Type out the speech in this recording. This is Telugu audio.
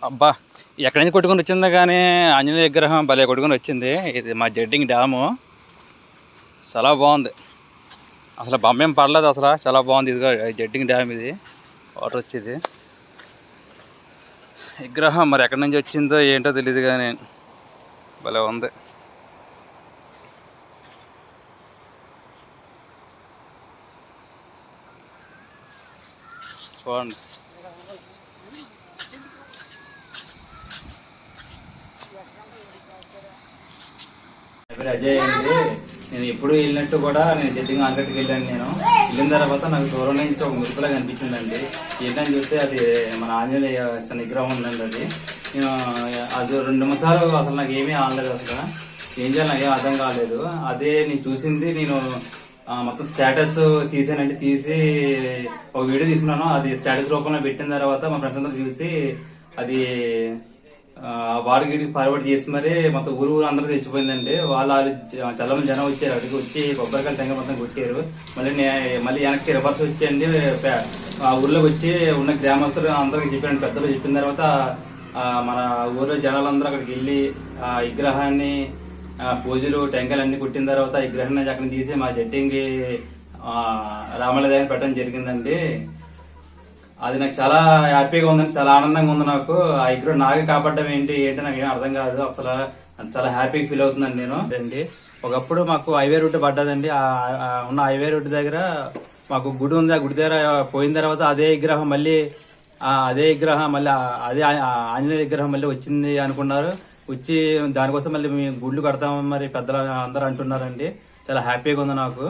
అబ్బా ఎక్కడి నుంచి కొట్టుకొని వచ్చిందో కానీ ఆంజనేయ విగ్రహం భలే కొట్టుకొని వచ్చింది. ఇది మా జడ్డింగ్ డ్యాము చాలా బాగుంది. అసలు బొమ్మేం పడలేదు, అసలు చాలా బాగుంది. ఇదిగో జడ్డింగ్ డ్యామ్, ఇది వాటర్ వచ్చేది. విగ్రహం మరి ఎక్కడి నుంచి వచ్చిందో ఏంటో తెలియదు కానీ భలే ఉంది. చూడండి. అజయ్ అండి, నేను ఎప్పుడు వెళ్ళినట్టు కూడా నేను జడ్జింగ్ మార్కెట్కి వెళ్ళాను. నేను వెళ్ళిన తర్వాత నాకు దూరం నుంచి ఒక మురుకులా కనిపించిందండి. ఏంటని చూస్తే అది మన ఆంజనేయ విగ్రహం ఉందండి. అది నేను అది 2 నిమిషాలు అసలు నాకు ఏమీ ఆడలేదు. అసలు ఏం చేయాలి నాకేం అర్థం కాలేదు. అదే నేను చూసింది, నేను మొత్తం స్టేటస్ తీసానండి. తీసి ఒక వీడియో తీసుకున్నాను. అది స్టేటస్ రూపంలో పెట్టిన తర్వాత మా ఫ్రెండ్స్ అందరూ చూసి అది వాడికి ఫార్వర్డ్ చేసి మరి మొత్తం ఊరు అందరూ తెచ్చిపోయిందండి. వాళ్ళు చాలా మంది జనం వచ్చారు. అడిగి వచ్చి కొబ్బరికాయలు తెంగ మొత్తం కొట్టారు. మళ్ళీ వెనక్కి రివర్స్ వచ్చండి. ఆ ఊర్లోకి వచ్చి ఉన్న గ్రామస్తులు అందరికి చెప్పాను. పెద్దలు చెప్పిన తర్వాత మన ఊర్లో జనాలందరూ అక్కడికి వెళ్ళి ఆ విగ్రహాన్ని పూజలు టెంకాయలు అన్ని కొట్టిన తర్వాత ఈ విగ్రహాన్ని అక్కడ తీసి మా జడ్డింగి రామాలయ దగ్గర పెట్టడం జరిగిందండి. అది నాకు చాలా హ్యాపీగా ఉందండి, చాలా ఆనందంగా ఉంది. నాకు ఆ విగ్రహం నాకే కాపాడడం ఏంటి నాకు ఏం అర్థం కాదు. అసలు చాలా హ్యాపీగా ఫీల్ అవుతుందండి నేను అండి. ఒకప్పుడు మాకు హైవే రూట్ పడ్డదండి. ఉన్న హైవే రూట్ దగ్గర మాకు గుడి ఉంది. ఆ గుడి దగ్గర పోయిన తర్వాత అదే విగ్రహం మళ్ళీ అదే ఆంజనేయ విగ్రహం మళ్ళీ వచ్చింది అనుకున్నారు. వచ్చి దానికోసం మళ్ళీ మేము గుళ్ళు కడతామని మరి పెద్దలు అందరూ అంటున్నారండి. చాలా హ్యాపీగా ఉంది నాకు.